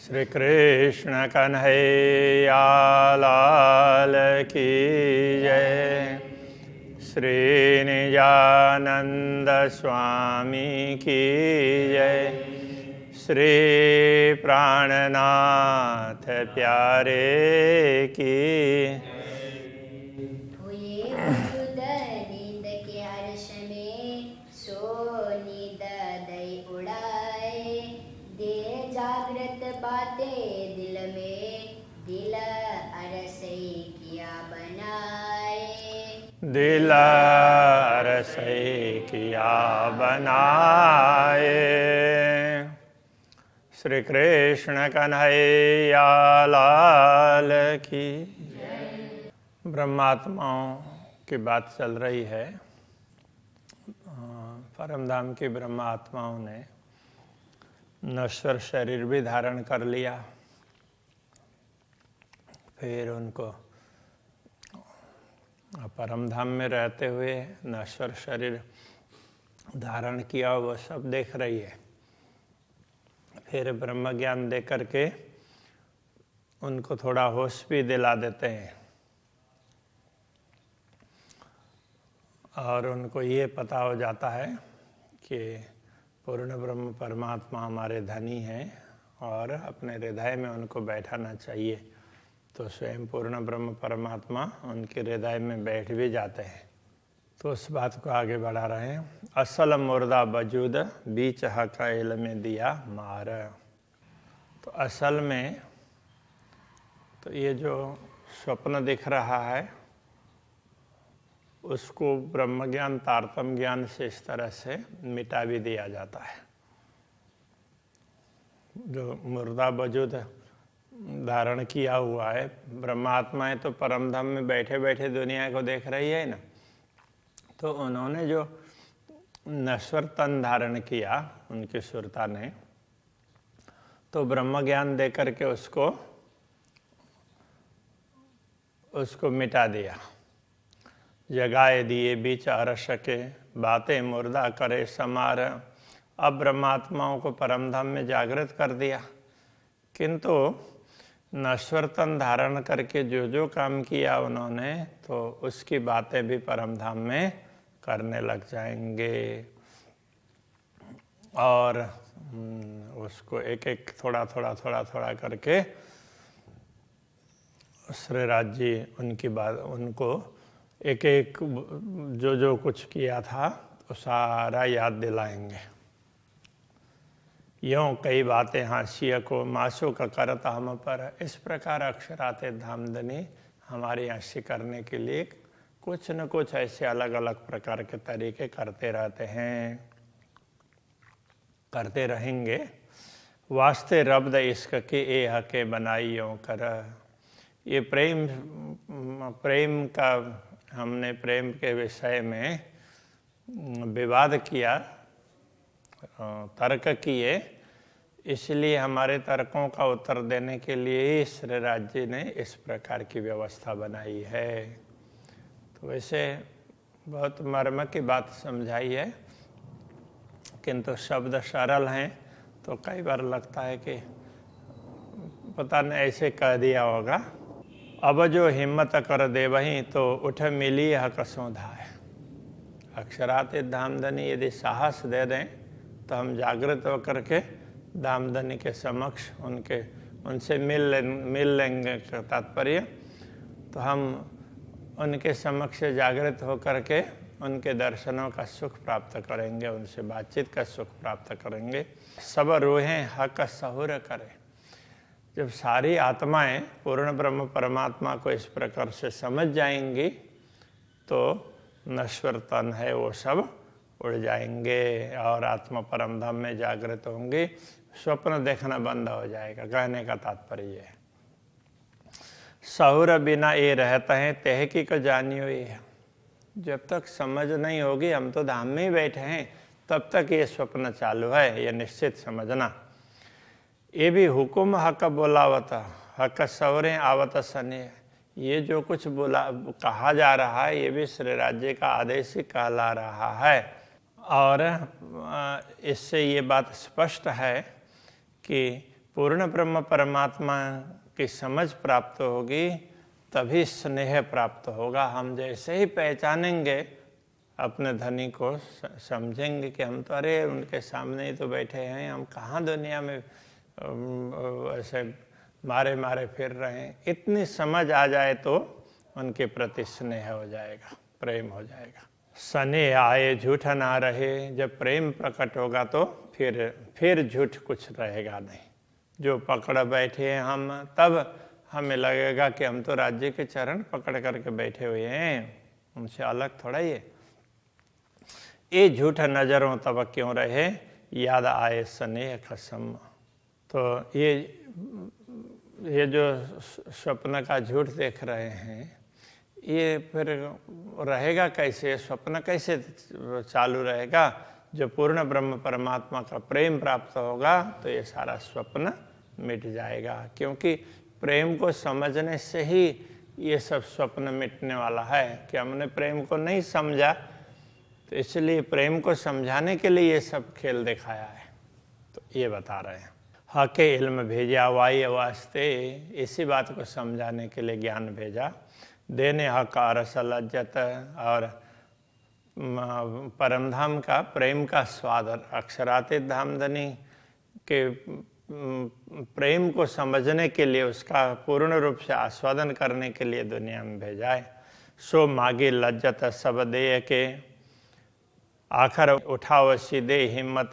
श्री कृष्ण कन्हैया लाल की जय। श्री निजानंद स्वामी की जय। श्री प्राणनाथ प्यारे की। नींद के हर्ष में सो नींद दई उड़ाए, दे जागृत बातें दिल में, दिल अरसई किया बनाए। दिल अरसई किया बनाए। श्री कृष्ण कन्हैया लाल की। ब्रह्मात्माओं की बात चल रही है। परमधाम की ब्रह्मात्माओं ने नश्वर शरीर भी धारण कर लिया, फिर उनको परमधाम में रहते हुए नश्वर शरीर धारण किया, वो सब देख रही है। फिर ब्रह्म ज्ञान दे करके उनको थोड़ा होश भी दिला देते हैं और उनको ये पता हो जाता है कि पूर्ण ब्रह्म परमात्मा हमारे धनी हैं और अपने हृदय में उनको बैठाना चाहिए। तो स्वयं पूर्ण ब्रह्म परमात्मा उनके हृदय में बैठ भी जाते हैं। तो उस बात को आगे बढ़ा रहे हैं। असल मुर्दा वजूद बीच हकाइल में दिया मार। तो असल में तो ये जो स्वप्न दिख रहा है उसको ब्रह्म ज्ञान तारतम ज्ञान से इस तरह से मिटा भी दिया जाता है। जो मुर्दा वजूद धारण किया हुआ है, ब्रह्मात्माएं तो परमधाम में बैठे बैठे दुनिया को देख रही है ना, तो उन्होंने जो नश्वर तन धारण किया उनकी सुरता ने, तो ब्रह्म ज्ञान दे करके उसको मिटा दिया। जगाए दिए बीच अरश के, बातें मुर्दा करे समार। अब ब्रह्मात्माओं को परमधाम में जागृत कर दिया, किंतु नश्वर तन धारण करके जो जो काम किया उन्होंने, तो उसकी बातें भी परमधाम में करने लग जाएंगे और उसको एक एक थोड़ा थोड़ा करके श्रीराज जी उनकी बात, उनको एक एक जो जो कुछ किया था तो सारा याद दिलाएंगे। यों कई बातें हाशिया को मासों का करता हम पर। इस प्रकार अक्षराते धामधनी हमारी हास्य करने के लिए कुछ न कुछ ऐसे अलग अलग प्रकार के तरीके करते रहते हैं, करते रहेंगे। वास्ते रब्द इश्क के ए हके बनाई यों कर। ये प्रेम का हमने प्रेम के विषय में विवाद किया, तर्क किए, इसलिए हमारे तर्कों का उत्तर देने के लिए श्रीराज जी ने इस प्रकार की व्यवस्था बनाई है। तो वैसे बहुत मर्म की बात समझाई है, किंतु शब्द सरल हैं तो कई बार लगता है कि पता नहीं ऐसे कह दिया होगा। अब जो हिम्मत कर दे वहीं तो उठ मिली हक सौधा है। अक्षराते धामधनी यदि साहस दे दें तो हम जागृत होकर के धामधनी के समक्ष उनसे मिल लेंगे का तात्पर्य। तो हम उनके समक्ष जागृत होकर के उनके दर्शनों का सुख प्राप्त करेंगे, उनसे बातचीत का सुख प्राप्त करेंगे। सब रूहें हक सहूर करें। जब सारी आत्माएं पूर्ण ब्रह्म परमात्मा को इस प्रकार से समझ जाएंगी तो नश्वर तन है वो सब उड़ जाएंगे और आत्मा परमधाम में जागृत होंगे। स्वप्न देखना बंद हो जाएगा, कहने का तात्पर्य है। सहूर बिना ये रहता है तहकी को जानियो ये। जब तक समझ नहीं होगी, हम तो धाम में ही बैठे हैं, तब तक ये स्वप्न चालू है, ये निश्चित समझना। ये भी हुकुम हक बोलावता हक सवरे आवत सने। ये जो कुछ कहा जा रहा है ये भी श्री राज्य का आदेश ही कहला रहा है। और इससे ये बात स्पष्ट है कि पूर्ण ब्रह्म परमात्मा की समझ प्राप्त होगी तभी स्नेह प्राप्त होगा। हम जैसे ही पहचानेंगे अपने धनी को, समझेंगे कि हम तो अरे उनके सामने ही तो बैठे हैं, हम कहाँ दुनिया में ऐसे मारे मारे फिर रहे हैं, इतनी समझ आ जाए तो उनके प्रति स्नेह हो जाएगा, प्रेम हो जाएगा। स्नेह आए झूठ ना रहे, जब प्रेम प्रकट होगा तो फिर झूठ कुछ रहेगा नहीं। जो पकड़ बैठे हैं हम, तब हमें लगेगा कि हम तो राज्य के चरण पकड़ करके बैठे हुए हैं, उनसे अलग थोड़ा ही है। ये झूठ नजरों तब क्यों रहे, याद आए स्नेह कसम। तो ये जो स्वप्न का झूठ देख रहे हैं, ये फिर रहेगा कैसे, स्वप्न कैसे चालू रहेगा? जो पूर्ण ब्रह्म परमात्मा का प्रेम प्राप्त होगा तो ये सारा स्वप्न मिट जाएगा, क्योंकि प्रेम को समझने से ही ये सब स्वप्न मिटने वाला है। कि हमने प्रेम को नहीं समझा, तो इसलिए प्रेम को समझाने के लिए ये सब खेल दिखाया है। तो ये बता रहे हैं, हके इल्म भेजा वाई वास्ते, इसी बात को समझाने के लिए ज्ञान भेजा। देने हक रस लज्जत, और परमधाम का प्रेम का स्वाद, अक्षरातीत धामधनी के प्रेम को समझने के लिए, उसका पूर्ण रूप से आस्वादन करने के लिए दुनिया में भेजा है। सो मागी लज्जत सब दे के, आखिर उठाओ सीधे हिम्मत।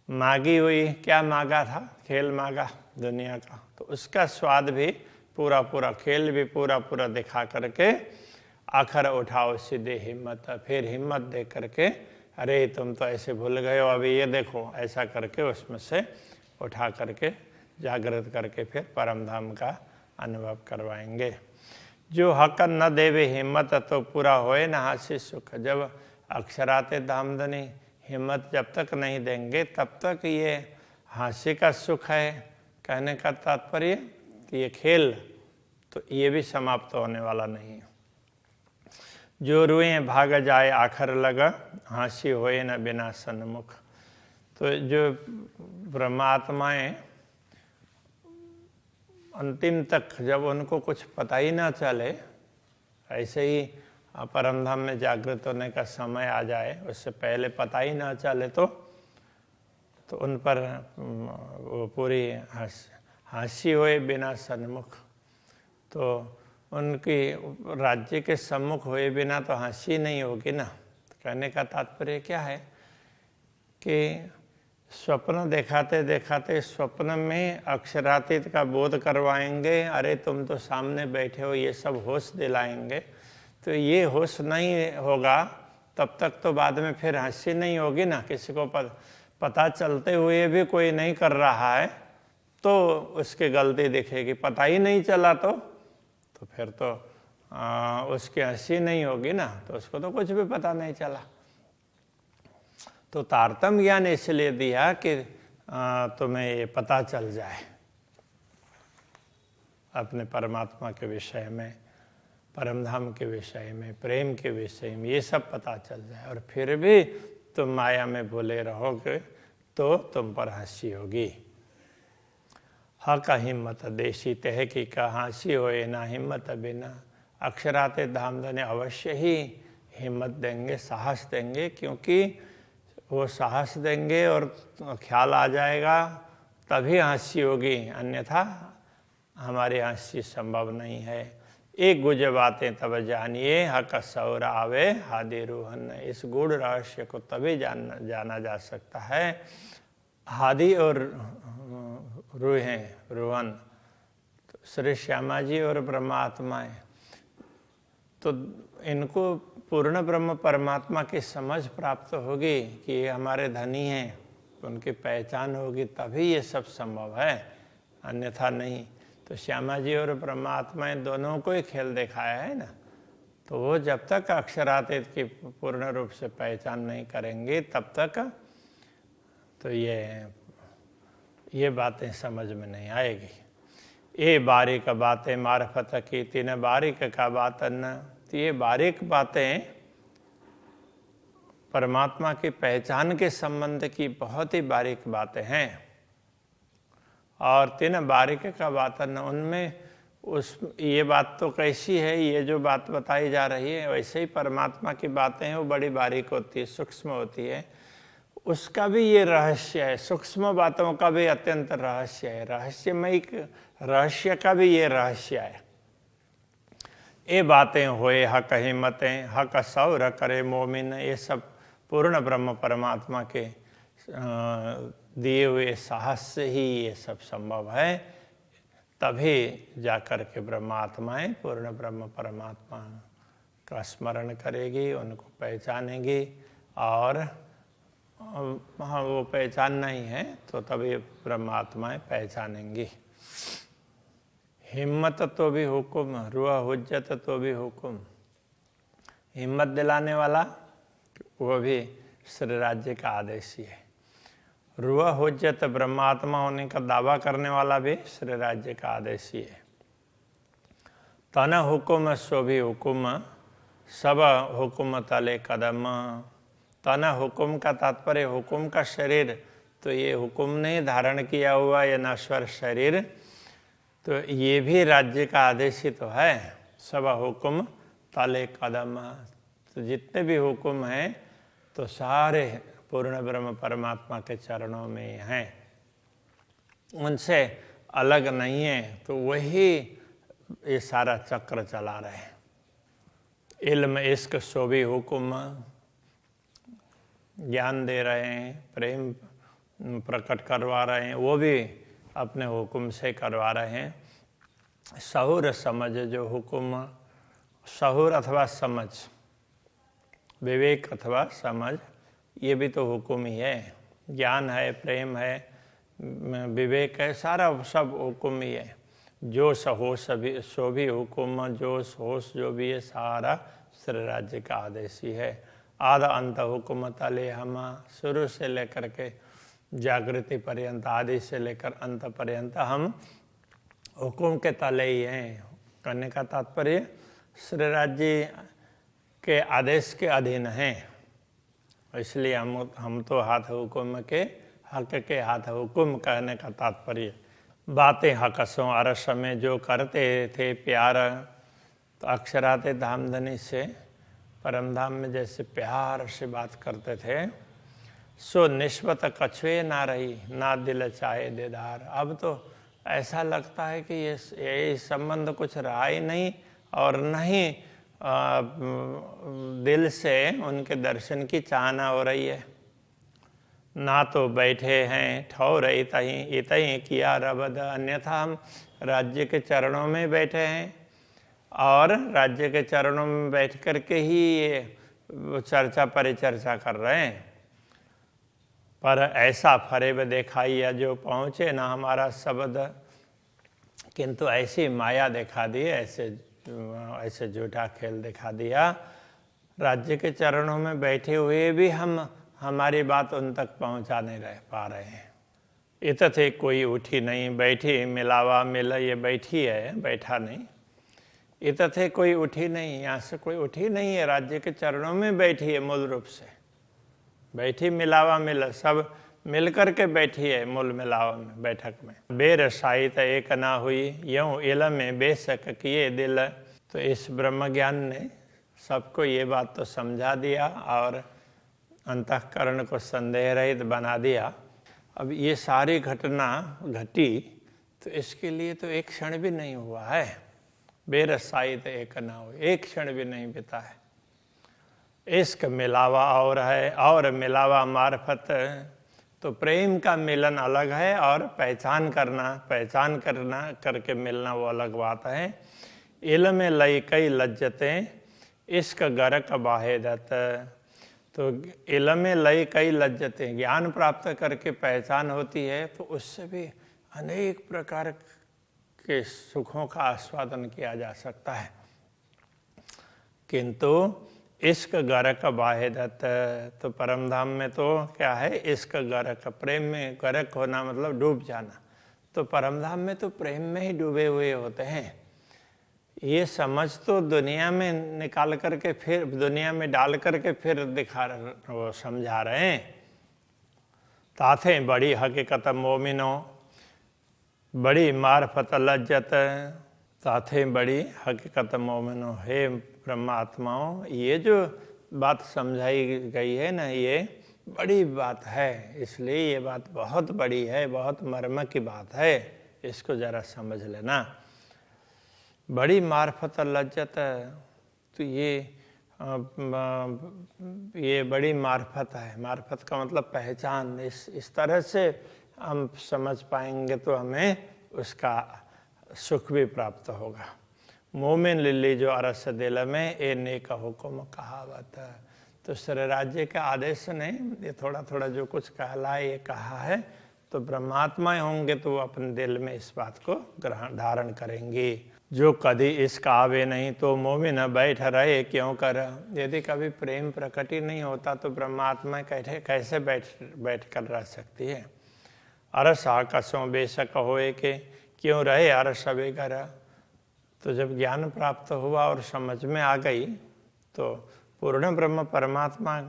मागी हुई, क्या मांगा था? खेल मांगा दुनिया का, तो उसका स्वाद भी पूरा खेल भी पूरा दिखा करके आखिर उठाओ सीधे हिम्मत। फिर हिम्मत दे करके, अरे तुम तो ऐसे भूल गए हो, अभी ये देखो, ऐसा करके उसमें से उठा करके जागृत करके फिर परमधाम का अनुभव करवाएंगे। जो हक न देवे हिम्मत, तो पूरा होए न हासी सुख। जब अक्षराते धामधनी हिम्मत जब तक नहीं देंगे, तब तक ये हास्य का सुख है। कहने का तात्पर्य कि ये खेल तो ये भी समाप्त होने वाला नहीं है। जो रुए भाग जाए आखिर लगा, हास्य होए न बिना सन्मुख। तो जो ब्रह्मात्माएं अंतिम तक जब उनको कुछ पता ही ना चले, ऐसे ही परमधाम में जागृत होने का समय आ जाए, उससे पहले पता ही ना चले तो उन पर वो पूरी हास्य होए बिना सन्मुख। तो उनकी राज्य के सम्मुख हुए बिना तो हंसी नहीं होगी ना। कहने का तात्पर्य क्या है कि स्वप्न दिखाते दिखाते स्वप्न में अक्षरातीत का बोध करवाएंगे, अरे तुम तो सामने बैठे हो, ये सब होश दिलाएंगे। तो ये होश नहीं होगा तब तक तो बाद में फिर हंसी नहीं होगी ना। किसी को पता चलते हुए भी कोई नहीं कर रहा है तो उसकी गलती दिखेगी, पता ही नहीं चला तो फिर तो उसकी हंसी नहीं होगी ना, तो उसको तो कुछ भी पता नहीं चला। तो तारतम्य ज्ञान इसलिए दिया कि तुम्हें ये पता चल जाए अपने परमात्मा के विषय में, परमधाम के विषय में, प्रेम के विषय में, ये सब पता चल जाए। और फिर भी तुम माया में भूले रहोगे तो तुम पर हंसी होगी। हक हिम्मत देशी तह की का हंसी होए ना हिम्मत बिना। अक्षराते धामधनी अवश्य ही हिम्मत देंगे, साहस देंगे, क्योंकि वो साहस देंगे और ख्याल आ जाएगा तभी हंसी होगी, अन्यथा हमारी हंसी संभव नहीं है। एक गुज बातें तब जानिए, हक सौर आवे हादि रूहन। इस गूढ़ रहस्य को तभी जाना जा सकता है। हादि और रूहें, रोहन, तो श्री श्यामा जी और ब्रह्मात्माएं, तो इनको पूर्ण ब्रह्म परमात्मा की समझ प्राप्त होगी कि ये हमारे धनी हैं, उनकी पहचान होगी तभी ये सब संभव है, अन्यथा नहीं। तो श्यामा जी और परमात्माएं दोनों को ही खेल दिखाया है ना। तो वो जब तक अक्षरातीत की पूर्ण रूप से पहचान नहीं करेंगे तब तक तो ये बातें समझ में नहीं आएगी। ये बारीक बातें मार्फत की तीन बारीक का बात न। तो ये बारीक बातें परमात्मा की पहचान के संबंध की बहुत ही बारीक बातें हैं। और 3 बारीक का बातन, उनमें उस ये बात तो कैसी है, ये जो बात बताई जा रही है वैसे ही परमात्मा की बातें हैं, वो बड़ी बारीक होती है, सूक्ष्म होती है, उसका भी ये रहस्य है, सूक्ष्म बातों का भी अत्यंत रहस्य है, रहस्यमय रहस्य का भी ये रहस्य है। ये बातें होए हक हिम्मतें हक सौर करे मोमिन, ये सब पूर्ण ब्रह्म परमात्मा के दिए हुए साहस से ही ये सब संभव है। तभी जाकर के ब्रह्मात्माएं पूर्ण ब्रह्म परमात्मा का स्मरण करेगी, उनको पहचानेगी, और हाँ वो पहचानना ही है तो तभी ब्रह्मात्माएं पहचानेंगी। हिम्मत तो भी हुकुम, रुआ हुज्जत तो भी हुकुम, हिम्मत दिलाने वाला वो भी श्री राज्य का आदेश ही है। रुआ हुज्जत ब्रह्मात्मा होने का दावा करने वाला भी श्री राज्य का आदेश ही है। तन हुकुम सो भी हुकुम, सब हुकुम तले कदम। तन हुकुम का तात्पर्य हुकुम का शरीर, तो ये हुकुम ने धारण किया हुआ ये नश्वर शरीर, तो ये भी राज्य का आदेश ही तो है। सब हुकुम तले कदम, तो जितने भी हुकुम हैं तो सारे पूर्ण ब्रह्म परमात्मा के चरणों में हैं, उनसे अलग नहीं है, तो वही ये सारा चक्र चला रहे हैं। इल्म इश्क सो भी हुकुम, ज्ञान दे रहे हैं, प्रेम प्रकट करवा रहे हैं, वो भी अपने हुक्म से करवा रहे हैं। सहूर समझ जो हुक्म, सहूर अथवा समझ, विवेक अथवा समझ, ये भी तो हुक्म ही है। ज्ञान है, प्रेम है, विवेक है, सारा सब हुक्म ही है। जोश होश सो भी हुक्म, जोश होश जो भी है सारा श्री राज्य का आदेश ही है। आधा अंत हुक्म तले हम, शुरू से लेकर के जागृति पर्यंत, आदि से लेकर अंत पर्यंत हम हुक्म के तले ही हैं। करने का तात्पर्य श्री राज्य के आदेश के अधीन हैं, इसलिए हम तो हाथ हुक्म के, हक के हाथ हुक्म कहने का तात्पर्य। बातें हकसों अरस में जो करते थे प्यार, तो अक्षराते धामधनी से परमधाम में जैसे प्यार से बात करते थे, सो निस्बत कछुए ना रही, ना दिल चाहे देदार। अब तो ऐसा लगता है कि ये संबंध कुछ रहा ही नहीं, और नहीं दिल से उनके दर्शन की चाहना हो रही है। ना तो बैठे हैं ठौर इतहीं किया रबद, अन्यथा हम राज्य के चरणों में बैठे हैं, और राज्य के चरणों में बैठ कर के ही ये चर्चा परिचर्चा कर रहे हैं। पर ऐसा फरेब दिखाइया जो पहुँचे ना हमारा शब्द, किंतु ऐसी माया दिखा दी, ऐसे झूठा खेल दिखा दिया। राज्य के चरणों में बैठे हुए भी हमारी बात उन तक पहुँचा नहीं रह पा रहे हैं। इत थे कोई उठी नहीं बैठी, मिलावा मिल, ये बैठी है बैठा नहीं। इत थे कोई उठी नहीं, यहाँ से कोई उठी नहीं है, राज्य के चरणों में बैठी है, मूल रूप से बैठी, मिलावा मिल, सब मिल कर के बैठी है मूल मिलावा में, बैठक में। बेर साहित एक ना हुई, यूं इलम में बेशक किए दिल। तो इस ब्रह्म ज्ञान ने सबको ये बात तो समझा दिया और अंतःकरण को संदेह रहित बना दिया। अब ये सारी घटना घटी तो इसके लिए तो एक क्षण भी नहीं हुआ है। बेर साहित एक ना हुई, एक क्षण भी नहीं बीता है। इश्क मिलावा और है, और मिलावा मार्फत, तो प्रेम का मिलन अलग है और पहचान करना करके मिलना वो अलग बात है। इल्म में लई कई लज्जतें, इश्क गरक बाहेदत। तो इल्म में लई कई लज्जतें, ज्ञान प्राप्त करके पहचान होती है, तो उससे भी अनेक प्रकार के सुखों का आस्वादन किया जा सकता है। किंतु इश्क गरक बाहेदत, तो परमधाम में तो क्या है, इश्क गरक, प्रेम में गरक होना मतलब डूब जाना। तो परमधाम में तो प्रेम में ही डूबे हुए होते हैं। ये समझ तो दुनिया में निकाल करके फिर दुनिया में डाल करके फिर वो समझा रहे हैं। ताथे बड़ी हकीकत मोमिनो, बड़ी मार्फत लज्जत ताथे बड़ी हकीकत मोमिनो, हे ब्रह्मात्माओं, ये जो बात समझाई गई है ना, ये बड़ी बात है, इसलिए ये बात बहुत बड़ी है, बहुत मर्म की बात है, इसको जरा समझ लेना। बड़ी मार्फत लज्जत, तो ये बड़ी मार्फत है। मार्फत का मतलब पहचान। इस तरह से हम समझ पाएंगे तो हमें उसका सुख भी प्राप्त होगा। मोमिन लिल्ली जो अरस दिल में ए नेक हुक्म कहावत। तो श्री राज्य के आदेश ने ये थोड़ा थोड़ा जो कुछ कहला ये कहा है, तो ब्रह्मात्माएं होंगे तो वो अपने दिल में इस बात को ग्रहण धारण करेंगे। जो कभी इसका आवे नहीं तो मोमिन बैठ रहे क्यों कर। यदि कभी प्रेम प्रकट ही नहीं होता तो ब्रह्मात्मा कैसे बैठ कर रह सकती है। अरस आकाशों बेशक होए के क्यों रहे अरस बेगर। तो जब ज्ञान प्राप्त हुआ और समझ में आ गई तो पूर्ण ब्रह्म परमात्मा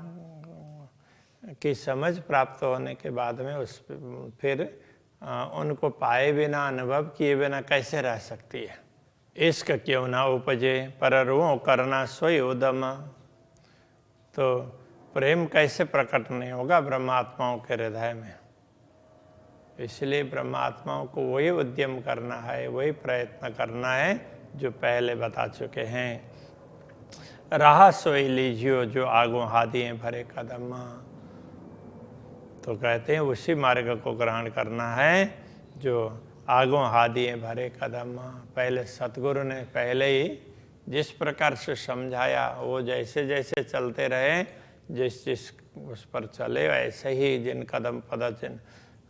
की समझ प्राप्त होने के बाद में फिर उनको पाए बिना, अनुभव किए बिना कैसे रह सकती है। इश्क क्यों ना उपजे पर रो करना सोई उदम। तो प्रेम कैसे प्रकट नहीं होगा ब्रह्मात्माओं के हृदय में। इसलिए ब्रह्मात्माओं को वही उद्यम करना है, वही प्रयत्न करना है जो पहले बता चुके हैं। राह सोई लीजियो जो आगो हादिए भरे कदम। तो कहते हैं उसी मार्ग को ग्रहण करना है जो आगो हादिए भरे कदम। पहले सतगुरु ने पहले ही जिस प्रकार से समझाया वो जैसे जैसे चलते रहे, जिस उस पर चले, वैसे ही जिन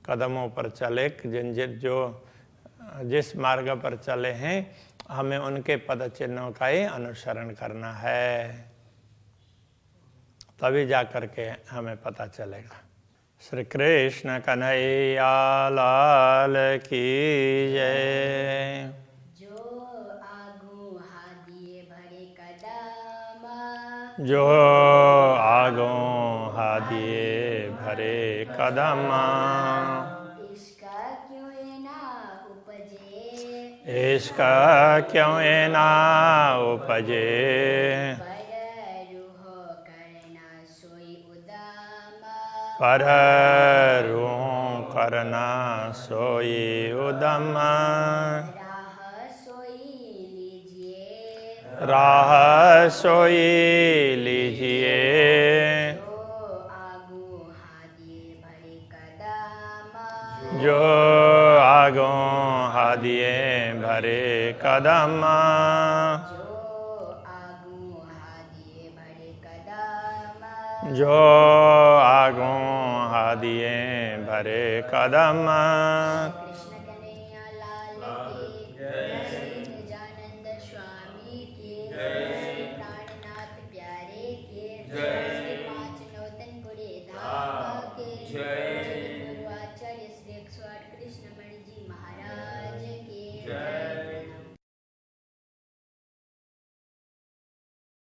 कदमों पर चले, जिस मार्ग पर चले हैं हमें उनके पद चिन्हों का ही अनुसरण करना है, तभी जा करके हमें पता चलेगा। श्री कृष्ण कन्हैया लाल की जय। जो आगू हादिए भरे कदम, जो आगो हादिए भरे कदम। इसका क्यों ना उपजे, इसका क्यों ना उपजे। पर रूह करना सोई उदम। राह सोई लीजिए जो आगो हादिए भरे कदम। जो आगो हादिए भरे कदम।